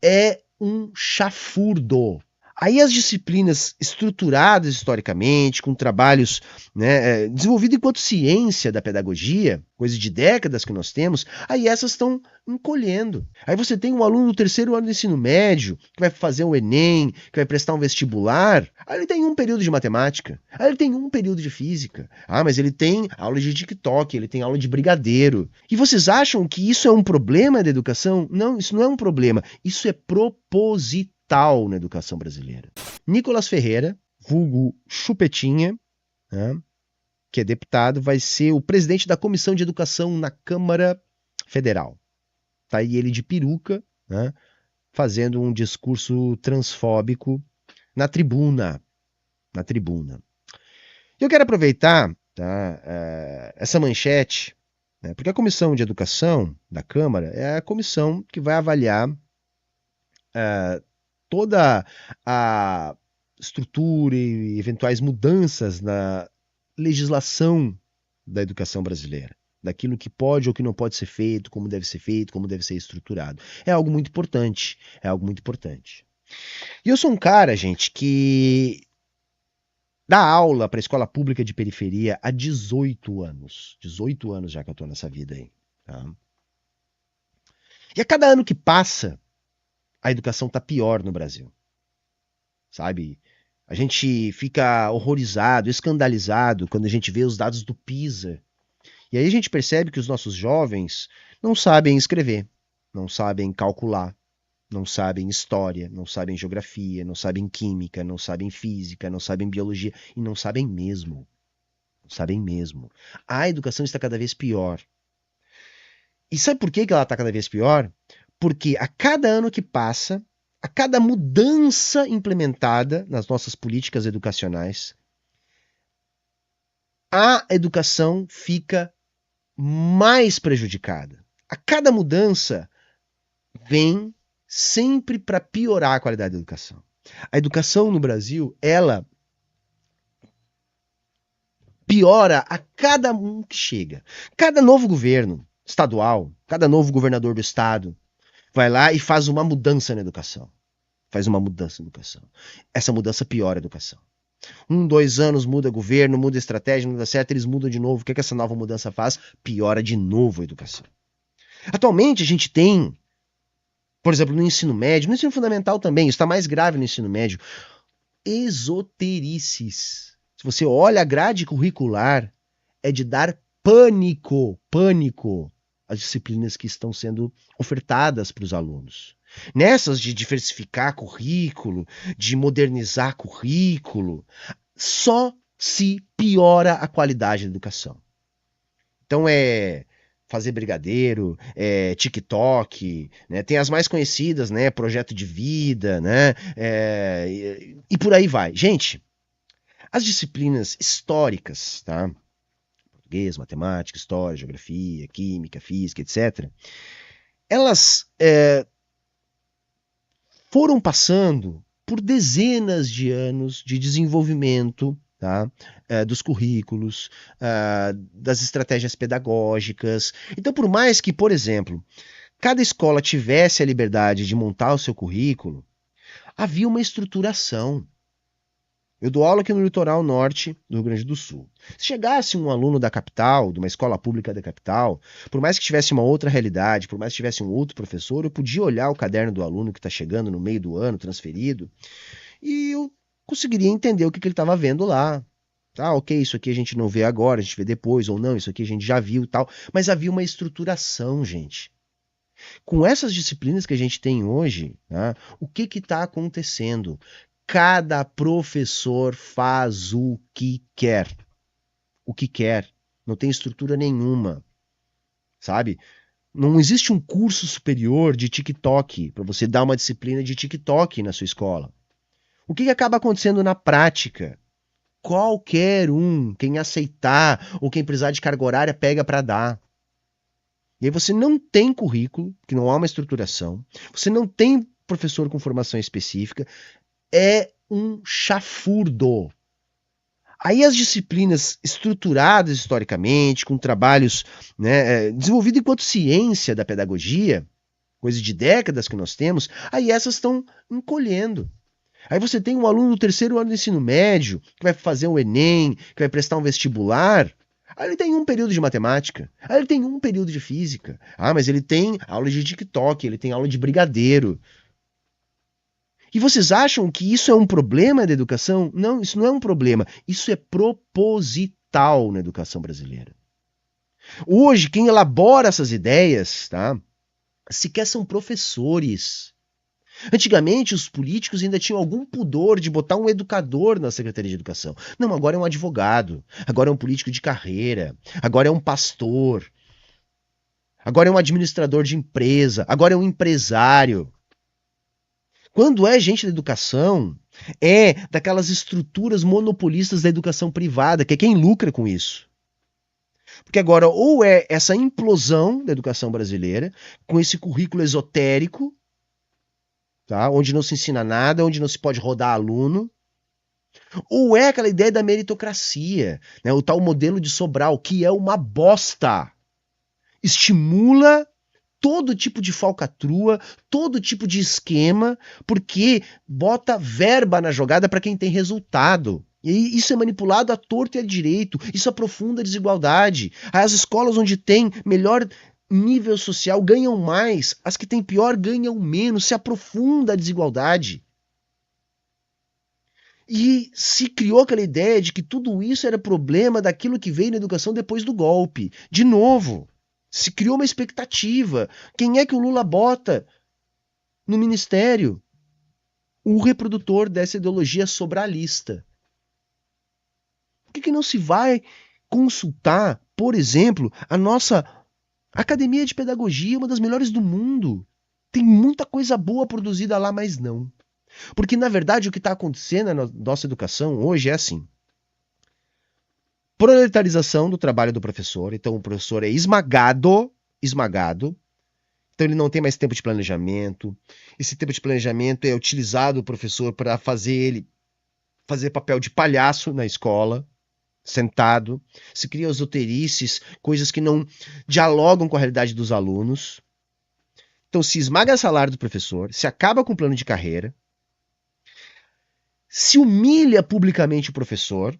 é um chafurdo. Aí as disciplinas estruturadas historicamente, com trabalhos, né, desenvolvidos enquanto ciência da pedagogia, coisa de décadas que nós temos, aí essas estão encolhendo. Aí você tem um aluno do terceiro ano do ensino médio, que vai fazer um Enem, que vai prestar um vestibular, aí ele tem um período de matemática, aí ele tem um período de física, mas ele tem aula de TikTok, ele tem aula de brigadeiro. E vocês acham que isso é um problema da educação? Não, isso não é um problema, isso é proposital na educação brasileira. Nicolas Ferreira, vulgo Chupetinha, né, que é deputado, vai ser o presidente da Comissão de Educação na Câmara Federal. Tá aí ele de peruca, né, fazendo um discurso transfóbico na tribuna. Na tribuna. Eu quero aproveitar, tá, essa manchete, né, porque a Comissão de Educação da Câmara é a comissão que vai avaliar toda a estrutura e eventuais mudanças na legislação da educação brasileira, daquilo que pode ou que não pode ser feito, como deve ser estruturado. É algo muito importante, é algo muito importante. E eu sou um cara, gente, que dá aula para a escola pública de periferia há 18 anos. 18 anos já que eu tô nessa vida aí. Tá? E a cada ano que passa, a educação tá pior no Brasil. Sabe? A gente fica horrorizado, escandalizado quando a gente vê os dados do PISA. E aí a gente percebe que os nossos jovens não sabem escrever, não sabem calcular, não sabem história, não sabem geografia, não sabem química, não sabem física, não sabem biologia e não sabem mesmo. Não sabem mesmo. A educação está cada vez pior. E sabe por que ela está cada vez pior? Porque a cada ano que passa, a cada mudança implementada nas nossas políticas educacionais, a educação fica mais prejudicada. A cada mudança vem sempre para piorar a qualidade da educação. A educação no Brasil, ela piora a cada um que chega. Cada novo governo estadual, cada novo governador do estado vai lá e faz uma mudança na educação. Faz uma mudança na educação. Essa mudança piora a educação. 2 anos muda governo, muda estratégia, não dá certo, eles mudam de novo. O que essa nova mudança faz? Piora de novo a educação. Atualmente a gente tem, por exemplo, no ensino médio, no ensino fundamental também, isso está mais grave no ensino médio, esoterices. Se você olha a grade curricular, é de dar pânico às disciplinas que estão sendo ofertadas para os alunos. Nessas de diversificar currículo, de modernizar currículo, só se piora a qualidade da educação. Então é fazer brigadeiro, TikTok, né? Tem as mais conhecidas, né? Projeto de vida, né? E por aí vai. Gente, as disciplinas históricas, tá? Português, matemática, história, geografia, química, física, etc., elas foram passando por dezenas de anos de desenvolvimento, tá? Dos currículos, das estratégias pedagógicas. Então, por mais que, por exemplo, cada escola tivesse a liberdade de montar o seu currículo, havia uma estruturação. Eu dou aula aqui no litoral norte do Rio Grande do Sul. Se chegasse um aluno da capital, de uma escola pública da capital, por mais que tivesse uma outra realidade, por mais que tivesse um outro professor, eu podia olhar o caderno do aluno que está chegando no meio do ano, transferido, e eu conseguiria entender o que ele estava vendo lá. Tá, ok, isso aqui a gente não vê agora, a gente vê depois, ou não, isso aqui a gente já viu e tal. Mas havia uma estruturação, gente. Com essas disciplinas que a gente tem hoje, tá, o que está acontecendo? Cada professor faz o que quer. O que quer. Não tem estrutura nenhuma. Sabe? Não existe um curso superior de TikTok para você dar uma disciplina de TikTok na sua escola. O que acaba acontecendo na prática? Qualquer um, quem aceitar ou quem precisar de carga horária, pega para dar. E aí você não tem currículo, que não há uma estruturação, você não tem professor com formação específica, é um chafurdo. Aí as disciplinas estruturadas historicamente, com trabalhos, né, desenvolvidos enquanto ciência da pedagogia, coisa de décadas que nós temos, aí essas estão encolhendo. Aí você tem um aluno do terceiro ano do ensino médio, que vai fazer o Enem, que vai prestar um vestibular. Aí ele tem um período de matemática. Aí ele tem um período de física. Ah, mas ele tem aula de TikTok, ele tem aula de brigadeiro. E vocês acham que isso é um problema da educação? Não, isso não é um problema. Isso é proposital na educação brasileira. Hoje, quem elabora essas ideias, tá, sequer são professores. Antigamente, os políticos ainda tinham algum pudor de botar um educador na Secretaria de Educação. Não, agora é um advogado, agora é um político de carreira, agora é um pastor, agora é um administrador de empresa, agora é um empresário. Quando é gente da educação, é daquelas estruturas monopolistas da educação privada, que é quem lucra com isso. Porque agora, ou é essa implosão da educação brasileira, com esse currículo esotérico, tá? Onde não se ensina nada, onde não se pode rodar aluno, ou é aquela ideia da meritocracia, né? O tal modelo de Sobral, que é uma bosta. Estimula todo tipo de falcatrua, todo tipo de esquema, porque bota verba na jogada para quem tem resultado. E isso é manipulado à torto e à direito. Isso aprofunda a desigualdade. As escolas onde tem melhor nível social ganham mais, as que têm pior ganham menos, se aprofunda a desigualdade. E se criou aquela ideia de que tudo isso era problema daquilo que veio na educação depois do golpe. De novo, se criou uma expectativa. Quem é que o Lula bota no ministério? O reprodutor dessa ideologia sobralista. Por que não se vai consultar, por exemplo, a nossa Academia de Pedagogia, uma das melhores do mundo? Tem muita coisa boa produzida lá, mas não. Porque, na verdade, o que está acontecendo na nossa educação hoje é assim. Proletarização do trabalho do professor. Então, o professor é esmagado. Então, ele não tem mais tempo de planejamento. Esse tempo de planejamento é utilizado o professor para fazer papel de palhaço na escola, sentado. Se cria esoterices, coisas que não dialogam com a realidade dos alunos. Então, se esmaga o salário do professor, se acaba com o plano de carreira, se humilha publicamente o professor,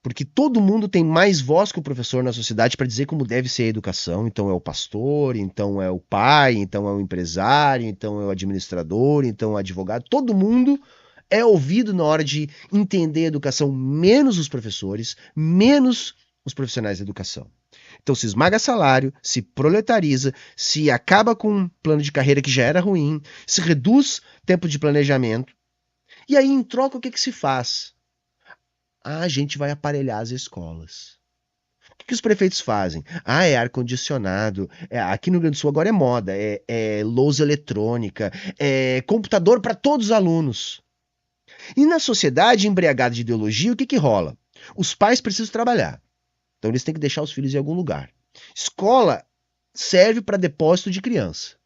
porque todo mundo tem mais voz que o professor na sociedade para dizer como deve ser a educação. Então é o pastor, então é o pai, então é o empresário, então é o administrador, então é o advogado. Todo mundo é ouvido na hora de entender a educação, menos os professores, menos os profissionais da educação. Então se esmaga salário, se proletariza, se acaba com um plano de carreira que já era ruim, se reduz tempo de planejamento. E aí, em troca, o que se faz? A gente vai aparelhar as escolas. O que os prefeitos fazem? É ar-condicionado. Aqui no Rio Grande do Sul agora é moda. É lousa eletrônica. É computador para todos os alunos. E na sociedade embriagada de ideologia, o que rola? Os pais precisam trabalhar. Então eles têm que deixar os filhos em algum lugar. Escola serve para depósito de criança.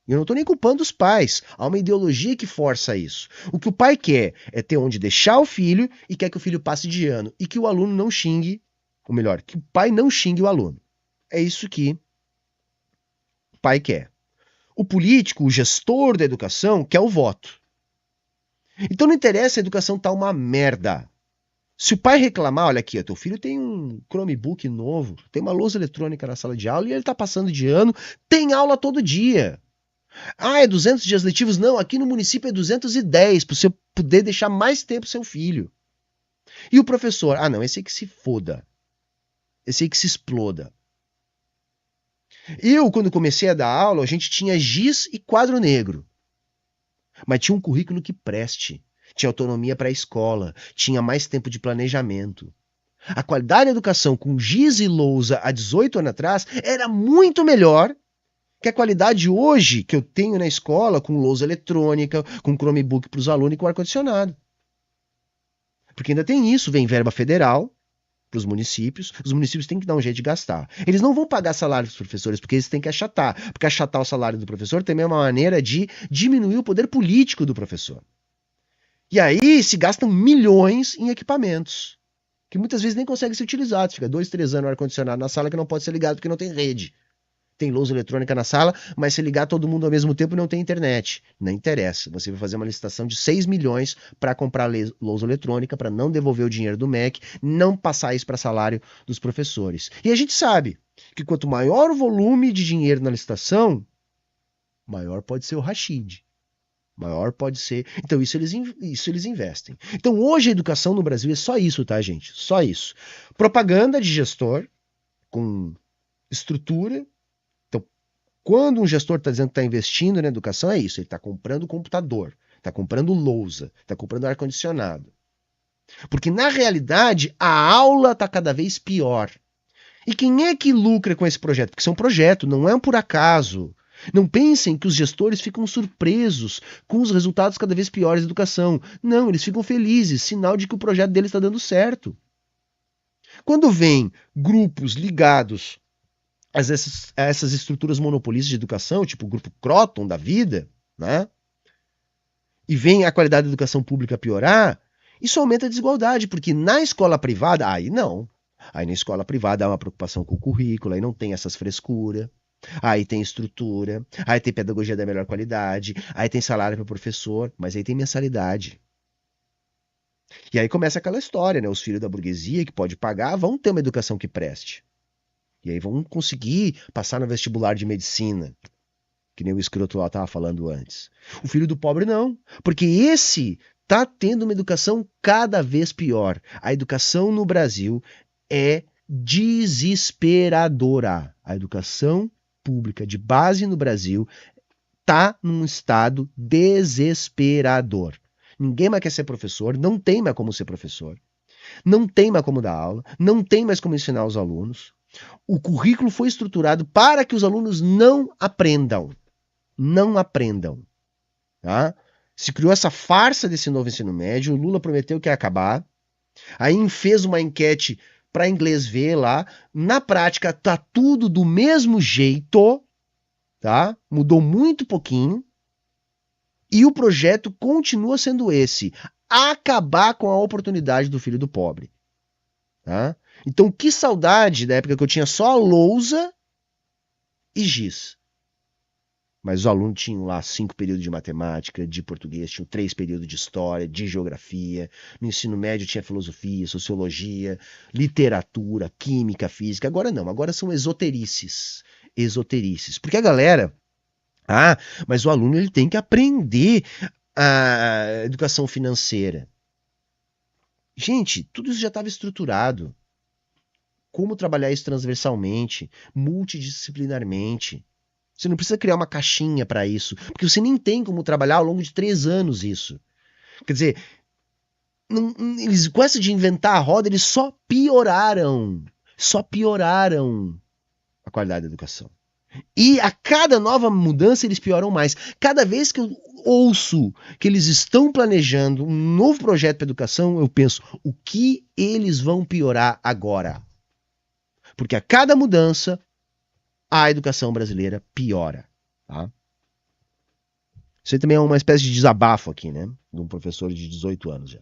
Eu não estou nem culpando os pais. Há uma ideologia que força isso. O que o pai quer é ter onde deixar o filho e quer que o filho passe de ano. E que o aluno não xingue, ou melhor, que o pai não xingue o aluno. É isso que o pai quer. O político, o gestor da educação, quer o voto. Então não interessa a educação tá uma merda. Se o pai reclamar, olha aqui, teu filho tem um Chromebook novo, tem uma lousa eletrônica na sala de aula e ele está passando de ano, tem aula todo dia. É 200 dias letivos? Não, aqui no município é 210, para você poder deixar mais tempo seu filho. E o professor? Não, esse aí que se foda. Esse aí que se exploda. Eu, quando comecei a dar aula, a gente tinha giz e quadro negro. Mas tinha um currículo que preste. Tinha autonomia para a escola. Tinha mais tempo de planejamento. A qualidade da educação com giz e lousa há 18 anos atrás era muito melhor que a qualidade hoje que eu tenho na escola com lousa eletrônica, com Chromebook para os alunos e com ar-condicionado. Porque ainda tem isso, vem verba federal para os municípios têm que dar um jeito de gastar. Eles não vão pagar salário dos professores, porque eles têm que achatar. Porque achatar o salário do professor também é uma maneira de diminuir o poder político do professor. E aí se gastam milhões em equipamentos, que muitas vezes nem conseguem ser utilizados. Fica 2, 3 anos no ar-condicionado na sala que não pode ser ligado porque não tem rede. tem lousa eletrônica na sala, mas se ligar todo mundo ao mesmo tempo não tem internet. Não interessa. Você vai fazer uma licitação de 6 milhões para comprar lousa eletrônica, para não devolver o dinheiro do MEC, não passar isso para salário dos professores. E a gente sabe que quanto maior o volume de dinheiro na licitação, maior pode ser o rachide. Maior pode ser. Então, isso eles investem. Então, hoje a educação no Brasil é só isso, tá, gente? Só isso. Propaganda de gestor com estrutura. Então, quando um gestor está dizendo que está investindo na educação, é isso. Ele está comprando computador, está comprando lousa, está comprando ar-condicionado. Porque, na realidade, a aula está cada vez pior. E quem é que lucra com esse projeto? Porque isso é um projeto, não é um por acaso. Não pensem que os gestores ficam surpresos com os resultados cada vez piores da educação. Não, eles ficam felizes, sinal de que o projeto deles está dando certo. Quando vem grupos ligados a essas estruturas monopolistas de educação, tipo o grupo Croton da vida, né? E vem a qualidade da educação pública piorar, isso aumenta a desigualdade, porque na escola privada, aí não. Aí na escola privada há uma preocupação com o currículo, aí não tem essas frescuras. Aí tem estrutura, aí tem pedagogia da melhor qualidade, aí tem salário para o professor, mas aí tem mensalidade. E aí começa aquela história, né? Os filhos da burguesia que pode pagar vão ter uma educação que preste. E aí vão conseguir passar no vestibular de medicina, que nem o escroto lá estava falando antes. O filho do pobre não, porque esse está tendo uma educação cada vez pior. A educação no Brasil é desesperadora. A educação pública de base no Brasil está num estado desesperador. Ninguém mais quer ser professor, não tem mais como ser professor, não tem mais como dar aula, não tem mais como ensinar os alunos. O currículo foi estruturado para que os alunos não aprendam. Não aprendam. Tá? Se criou essa farsa desse novo ensino médio, o Lula prometeu que ia acabar, aí fez uma enquete para inglês ver lá, na prática tá tudo do mesmo jeito, tá? Mudou muito pouquinho, e o projeto continua sendo esse, acabar com a oportunidade do filho do pobre, tá? Então, que saudade da época que eu tinha só lousa e giz. Mas os alunos tinham lá 5 períodos de matemática, de português, tinham 3 períodos de história, de geografia. No ensino médio tinha filosofia, sociologia, literatura, química, física. Agora não, agora são esoterices. Esoterices. Porque a galera... mas o aluno ele tem que aprender a educação financeira. Gente, tudo isso já estava estruturado. Como trabalhar isso transversalmente, multidisciplinarmente. Você não precisa criar uma caixinha para isso, porque você nem tem como trabalhar ao longo de 3 anos isso. Quer dizer, eles, com essa de inventar a roda, eles só pioraram a qualidade da educação. E a cada nova mudança eles pioram mais. Cada vez que eu ouço que eles estão planejando um novo projeto para educação, eu penso, o que eles vão piorar agora? Porque a cada mudança, a educação brasileira piora. Tá? Isso aí também é uma espécie de desabafo aqui, né? De um professor de 18 anos já.